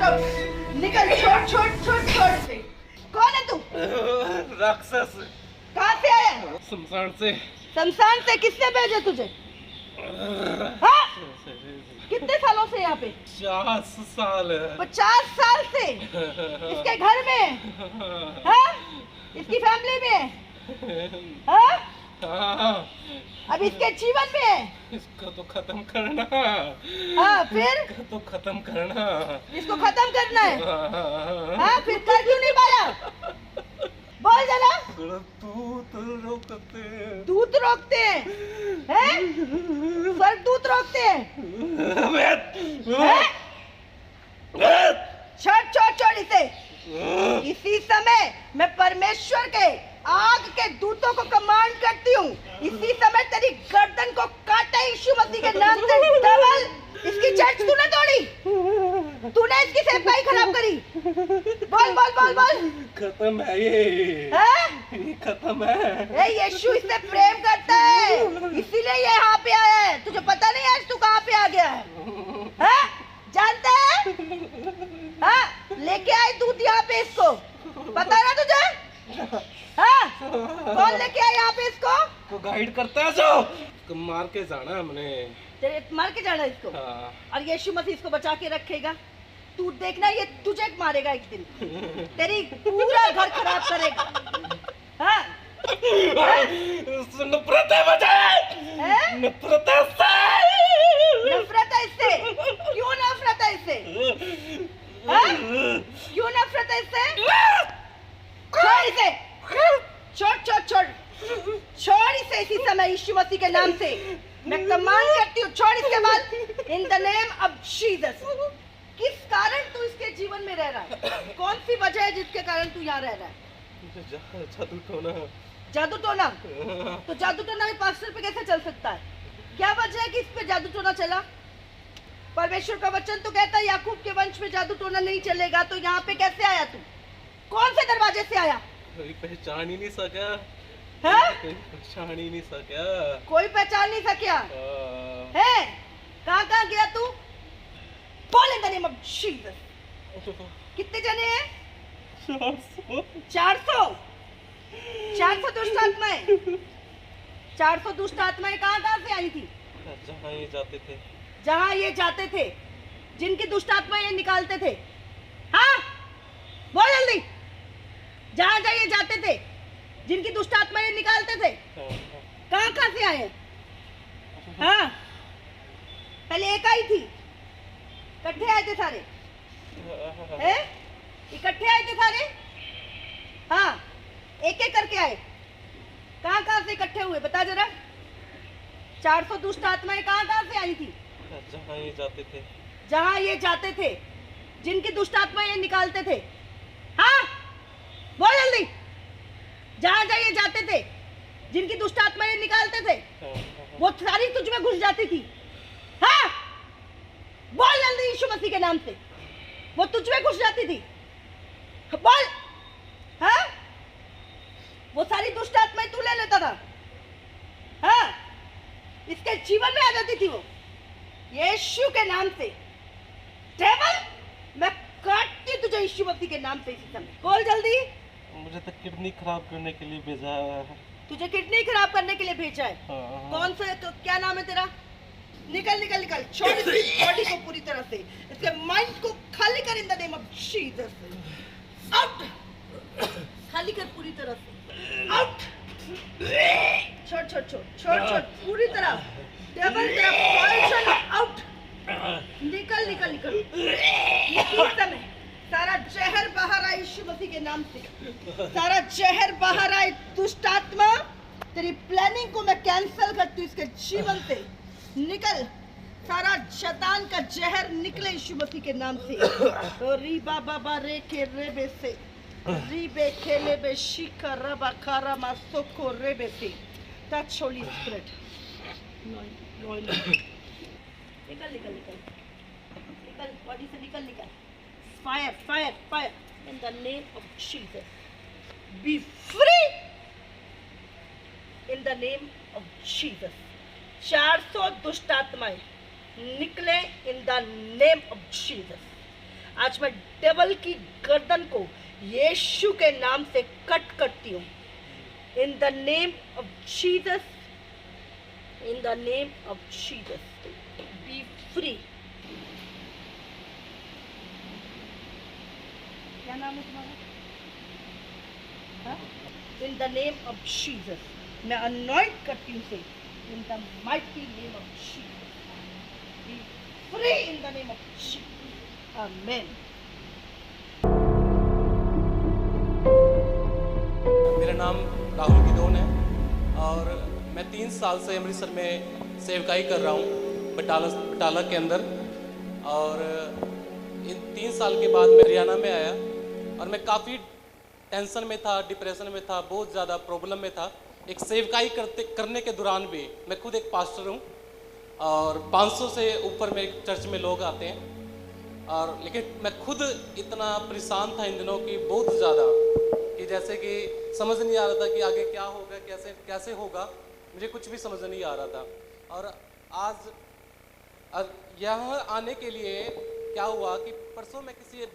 Out out निकल। छोड़ छोड़ छोड़ छोड़ से। कौन है तू? राक्षस। कहाँ से आया? शमशान से। शमशान से? किसने भेजा तुझे? हाँ? कितने सालों से यहाँ पे? 50 साल। 50 साल से इसके घर में? हाँ? इसकी फैमिली में? हाँ? हाँ। अब इसके जीवन में? इसको तो खत्म करना। हाँ फिर? इसको तो खत्म करना। इसको खत्म करना है? हाँ फिर कर क्यों नहीं पाया? बोल जरा। दूत रोकते। दूत रोकते हैं? स्वर्गदूत रोकते हैं? छोड़ छोड़ छोड़ इसे। इसी समय मैं परमेश्वर के आग के दूतों को कमांड करती हूँ। इसी समय तेरी गर्दन को काटा यीशु मसीह के नाम से। डबल इसकी चर्च तूने तोड़ी, तूने इसकी सेवकाई खराब करी। बोल बोल बोल बोल। खत्म है ये खत्म है। यीशु इससे प्रेम करता है, इसीलिए ये यहाँ पे आया है। तुझे पता नहीं आज तू कहाँ पे आ गया है? जानता है? हाँ लेके आए दूध यहाँ पे इसको, पता है ना तुझे? हाँ कौन लेके आया यहाँ पे इसको? तो गाइड करता है जो मार के जाना हमने। तेरे मार के जाना इसको? हाँ। और यीशु मसीह इसको बचा के रखेगा। तू देखना ये तुझे मारेगा एक दिन, तेरी पूरा घर खराब करेगा। हाँ? नफरत है मुझे। नफरत है इससे। नफरत है इससे? क्यों नफरत है इससे? हाँ? क्यों नफरत है इससे? छोड़ इसे। छोड़ छोड़ छोड़ छोड़ इसे इसी समय यीशु मसीह के नाम से मैं कमांड करती हूँ। छोड़ इसके बाद इन द नेम ऑफ जीसस। किस कारण तू इसके जीवन में रह रहा है? कौन सी वजह है जिसके कारण तू यहाँ रह रहा है? जादू टोना। जादू टोना? तो जादू टोना भी पास्टर पे कैसे चल सकता है? क्या वजह है कि इस पे जादू टोना चला? परमेश्वर का वचन तो कहता है याकूब के वंश में जादू टोना नहीं चलेगा। तो यहाँ पे कैसे आया तू? कौन से दरवाजे से आया? कोई पहचान ही नहीं सका। कोई पहचान ही नहीं सका। कोई पहचान नहीं सका है? कहाँ गया तू? बोल इन द नेम ऑफ जीसस। कितने जने हैं? 400 दुष्ट आत्माएं। 400 दुष्ट आत्माएं कहाँ से आई थी? जहाँ ये जाते थे। जहाँ ये जाते थे, जिनकी दुष्ट आत्माएं ये निकालते थे। हाँ बोल जल्दी। जहाँ ये जाते थे, जिनकी दुष्ट आत्माएं ये निकालते थे, कहाँ से आए? हाँ पहले एक आई थी, इकट्ठे आए थे सारे? हैं? इकट्ठे आए थे सारे? हाँ एक एक करके आए। कहाँ से इकट्ठे हुए बता जरा। 400 दुष्ट आत्माएं कहाँ से आई थी? जहाँ ये जाते थे। जहाँ ये जाते थे, जिनकी दुष्ट आत्माएं ये निकालते थे। हाँ बोल जल्दी। जहाँ ये जाते थे, जिनकी दुष्ट आत्माएं ये निकालते थे, वो सारी तुझ में घुस जाती थी। हाँ बोल जल्दी यीशु मसीह के नाम से। वो तुझ में घुस जाती थी। बोल। हाँ वो सारी दुष्ट आत्माएं तू ले लेता था। हाँ इसके जीवन में आ जाती थी वो यीशु के नाम से। डेविल मैं काटती तुझे यीशु मसीह के नाम से इसी समय। बोल जल्दी। मुझे तो किडनी खराब करने के लिए भेजा है। तुझे किडनी खराब करने के लिए भेजा है? हाँ। कौन सा? तो क्या नाम है तेरा? निकल निकल निकल। छोड़ इसकी बॉडी को पूरी तरह से, इसके माइंड को खाली कर इन the name of Jesus. Out. खाली कर पूरी तरह से। आउट। छोड़ छोड़ छोड़ छोड़ छोड़ पूरी तरह। डेविल तेरा पॉइजन आउट। निकल निकल निकल। इस समय सारा जहर बाहर आए यीशु मसीह के नाम से। सारा जहर बाहर आए। दुष्ट आत्मा तेरी प्लानिंग को मैं कैंसिल करती हूँ इसके जीवन से। निकल। सारा शैतान का जहर निकले यीशु मसीह के नाम से। तो रीबा बाबा रे के रेबे से रीबे खेले बे शिखा रबा खारा मासोको रेबे से। Touch Holi spirit. निकल निकल निकल निकल बॉडी से निकल निकल। Fire fire fire in the name of Jesus. Be free in the name of Jesus. 400 दुष्ट आत्माएं निकले इन द नेम ऑफ जीसस। आज मैं डेविल की गर्दन को यीशु के नाम से कट करती हूँ। In the name of Jesus, in the name of Jesus, be free. क्या नाम है तुम्हारा? In the name of Jesus मैं अनॉइंट करती हूँ से, in the mighty name of Jesus, be free in the name of Jesus. Amen. मेरा नाम राहुल गिदोन है और मैं 3 साल से अमृतसर में सेवकाई कर रहा हूँ बटाला के अंदर। और इन 3 साल के बाद मैं हरियाणा में आया और मैं काफ़ी टेंशन में था, डिप्रेशन में था, बहुत ज़्यादा प्रॉब्लम में था। एक सेवकाई करने के दौरान भी, मैं खुद एक पास्टर हूँ और 500 से ऊपर मेरे चर्च में लोग आते हैं, और लेकिन मैं खुद इतना परेशान था इन दिनों की बहुत ज़्यादा कि जैसे कि समझ नहीं आ रहा था कि आगे क्या होगा, कैसे होगा, मुझे कुछ भी समझ नहीं आ रहा था। और आज यहाँ आने के लिए क्या हुआ कि परसों मैं किसी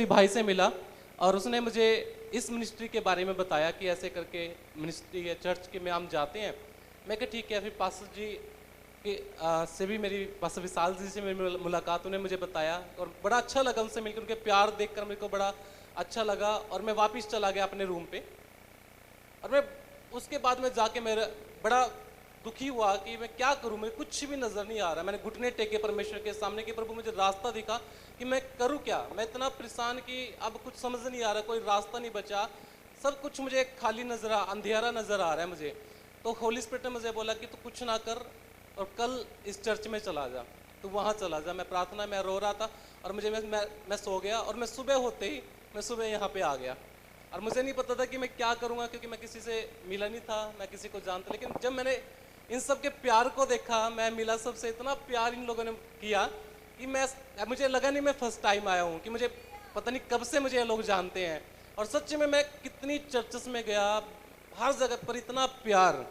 भाई से मिला और उसने मुझे इस मिनिस्ट्री के बारे में बताया कि ऐसे करके मिनिस्ट्री है चर्च के में हम जाते हैं। मैं कहा ठीक है। फिर पास्टर जी के से भी मेरी पास्टर विशाल जी से मेरी मुलाकात, उन्हें मुझे बताया और बड़ा अच्छा लगा उनसे मिलकर, उनके प्यार देखकर मेरे को बड़ा अच्छा लगा। और मैं वापस चला गया अपने रूम पे और मैं उसके बाद में जाके मेरा बड़ा दुखी हुआ कि मैं क्या करूं, मुझे कुछ भी नज़र नहीं आ रहा। मैंने घुटने टेके परमेश्वर के सामने कि प्रभु मुझे रास्ता दिखा कि मैं करूं क्या। मैं इतना परेशान कि अब कुछ समझ नहीं आ रहा, कोई रास्ता नहीं बचा, सब कुछ मुझे खाली नजर अंधेरा नज़र आ रहा है मुझे। तो होली स्पिरिट ने मुझे बोला कि तू कुछ ना कर और कल इस चर्च में चला जा, तू वहाँ चला जा। मैं प्रार्थना में रो रहा था और मैं सो गया और मैं सुबह होते ही मैं यहाँ पे आ गया और मुझे नहीं पता था कि मैं क्या करूँगा, क्योंकि मैं किसी से मिला नहीं था, मैं किसी को जानता। लेकिन जब मैंने इन सब के प्यार को देखा, मैं मिला सबसे, इतना प्यार इन लोगों ने किया कि मुझे लगा नहीं मैं फर्स्ट टाइम आया हूँ, कि मुझे पता नहीं कब से मुझे ये लोग जानते हैं। और सच में मैं कितनी चर्चेस में गया, हर जगह पर इतना प्यार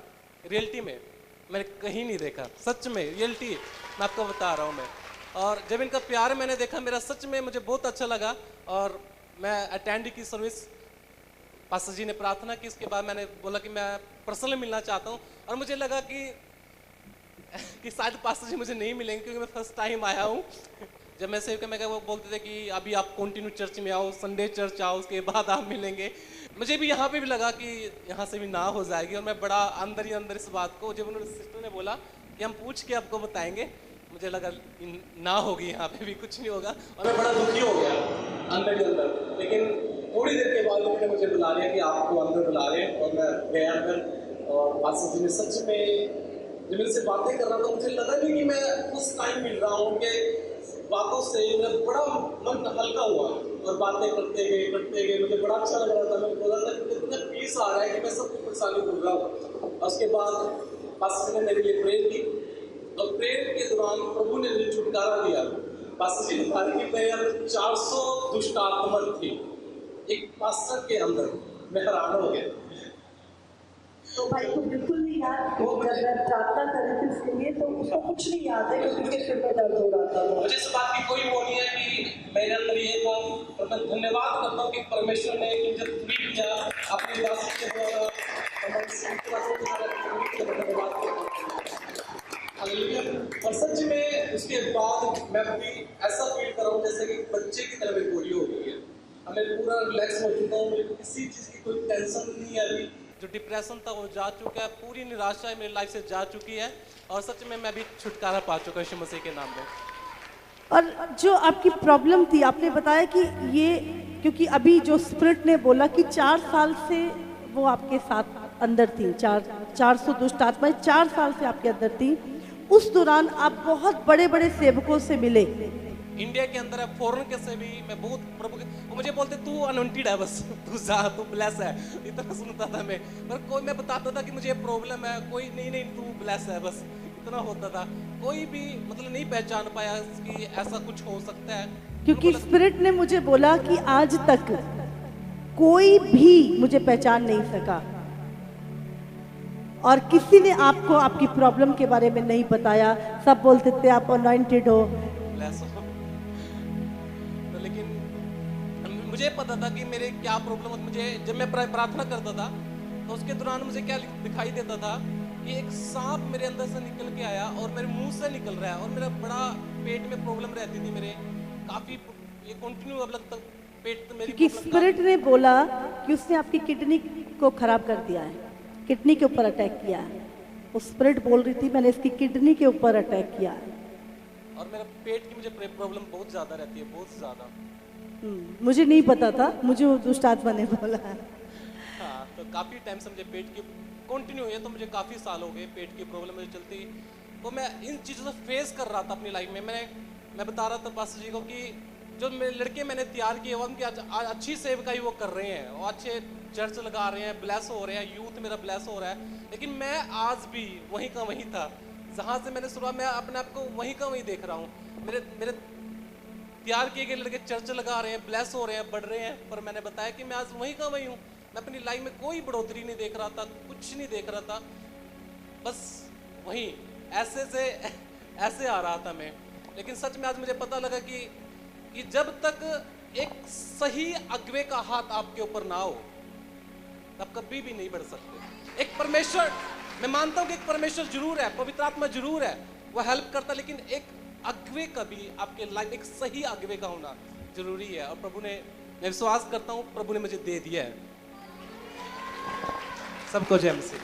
रियलिटी में मैंने कहीं नहीं देखा। सच में रियलिटी मैं आपको बता रहा हूँ मैं। और जब इनका प्यार मैंने देखा, मेरा सच में मुझे बहुत अच्छा लगा और मैं अटेंड की सर्विस। पास्टर जी ने प्रार्थना की, इसके बाद मैंने बोला कि मैं पर्सनली मिलना चाहता हूँ। और मुझे लगा कि शायद पास्टर जी मुझे नहीं मिलेंगे क्योंकि मैं फर्स्ट टाइम आया हूँ। जब मैं सेव मैं वो बोलते थे कि अभी आप कंटिन्यू चर्च में आओ, संडे चर्च आओ, उसके बाद आप मिलेंगे। मुझे भी यहाँ पे भी लगा कि यहाँ से भी ना हो जाएगी। और मैं बड़ा अंदर ही अंदर इस बात को, जब उन्होंने सिस्टर ने बोला कि हम पूछ के आपको बताएंगे, मुझे लगा ना होगी, यहाँ पे भी कुछ नहीं होगा। और मैं बड़ा दुखी हो गया अंदर ही अंदर। लेकिन थोड़ी देर के बाद उन्होंने मुझे बुला लिया कि आपको अंदर बुला रहे हैं। और मैं गया अंदर और पास्टर जी ने सच में जब इनसे बातें कर रहा था, मुझे लगा नहीं कि मैं उस टाइम मिल रहा हूँ कि बातों से मैं बड़ा मन हल्का हुआ। और बातें करते गए मुझे बड़ा अच्छा लग रहा था। मैं बोला था कि इतना पीस आ रहा है कि मैं सब कुछ परेशानी भूल रहा हूँ। और उसके बाद पास्टर जी ने मेरे लिए प्रेयर की और प्रेयर के दौरान प्रभु ने मुझे छुटकारा दिया। पास्टर जी ने कहा कि मैं 400 दुष्ट आत्मा थी एक पास्टर के अंदर। मैं हैरान हो गया। तो भाई को बिल्कुल नहीं याद, जब मैं प्रार्थना कर रही थी उसके लिए तो उसको कुछ नहीं याद है क्योंकि उसके सिर में दर्द हो रहा था। मुझे इस बात की कोई वो नहीं है कि मेरे अंदर ये था। और मैं धन्यवाद करता हूँ कि परमेश्वर ने मुझे फ्री किया अपने दास के द्वारा। और सच में उसके बाद मैं भी ऐसा फील कर रहा हूँ जैसे कि बच्चे की तरह मेरी बॉडी हो गई है। मैं पूरा रिलैक्स हो चुका हूँ, मेरे को किसी चीज़ की कोई टेंशन नहीं है। अभी जो डिप्रेशन था वो जा चुका है, पूरी निराशा मेरी लाइफ से जा चुकी है। और सच में मैं भी छुटकारा पा चुका हूँ यीशु मसीह के नाम में। और जो आपकी प्रॉब्लम थी, आपने बताया कि ये, क्योंकि अभी जो स्पिरिट ने बोला कि 4 साल से वो आपके साथ अंदर थी, 400 दुष्ट आत्माएं 4 साल से आपके अंदर थी। उस दौरान आप बहुत बड़े बड़े सेवकों से मिले, इंडिया के अंदर है, फॉरेन के से भी। मैं बहुत प्रभु के, वो मुझे बोलते तू अनॉइंटेड है, बस तू जा, तू ब्लेस है, इतना सुनता था मैं। पर कोई, मैं बताता था कि मुझे प्रॉब्लम है, कोई नहीं तू ब्लेस है, बस इतना होता था। कोई भी मतलब नहीं पहचान पाया कि ऐसा कुछ हो सकता है। क्योंकि स्पिरिट ने मुझे बोला कि आज तक कोई भी मुझे पहचान नहीं सका और किसी ने आपको आपकी प्रॉब्लम के बारे में नहीं बताया। सब बोलते थे आप अनॉइंटेड हो। मुझे पता था कि मेरे क्या प्रॉब्लम, मुझे जब मैं प्रार्थना करता था तो उसके दौरान मुझे क्या दिखाई देता था कि एक सांप मेरे अंदर से निकल के आया और मेरे मुंह से निकल रहा है, और मेरा बड़ा पेट में प्रॉब्लम रहती थी मेरे, काफ़ी ये कंटिन्यू अब तक पेट मेरी क्योंकि स्पिरिट ने बोला कि उसने आपकी किडनी को खराब कर दिया है, किडनी के ऊपर अटैक किया है। वो स्पिरिट बोल रही थी मैंने इसकी किडनी के ऊपर अटैक किया है। और मेरा पेट की मुझे प्रॉब्लम बहुत ज़्यादा रहती है, बहुत ज़्यादा। मुझे नहीं पता था, मुझे वो दुष्ट आत्मा ने बोला। हाँ, तो काफ़ी टाइम से मुझे पेट की कंटिन्यू है, तो मुझे काफ़ी साल हो गए पेट की प्रॉब्लम मुझे चलती। तो मैं इन चीज़ों से फेस कर रहा था अपनी लाइफ में। मैं बता रहा था पास्टर जी को कि जो मेरे लड़के मैंने तैयार किए वो उनकी अच्छी सेवकाई वो कर रहे हैं, वो अच्छे चर्च लगा रहे हैं, ब्लेस हो रहे हैं, यूथ मेरा ब्लेस हो रहा है, लेकिन मैं आज भी वहीं का वहीं था जहाँ से मैंने शुरुआत, मैं अपने आप को वहीं का वहीं देख रहा हूँ। मेरे तैयार किए गए लड़के चर्च लगा रहे हैं, ब्लेस हो रहे हैं, बढ़ रहे हैं, पर मैंने बताया कि मैं आज वहीं का वहीं हूँ। मैं अपनी लाइफ में कोई बढ़ोतरी नहीं देख रहा था, कुछ नहीं देख रहा था, बस वहीं ऐसे से ऐसे आ रहा था मैं। लेकिन सच में आज मुझे पता लगा कि जब तक एक सही अगुवे का हाथ आपके ऊपर ना हो तब कभी भी नहीं बढ़ सकते। एक परमेश्वर, मैं मानता हूँ कि एक परमेश्वर जरूर है, पवित्र आत्मा जरूर है, वो हेल्प करता, लेकिन एक अगुवे का भी आपके लाइफ, एक सही अगुवे का होना जरूरी है। और प्रभु ने, मैं विश्वास करता हूँ प्रभु ने मुझे दे दिया है। सबको जय मसीह।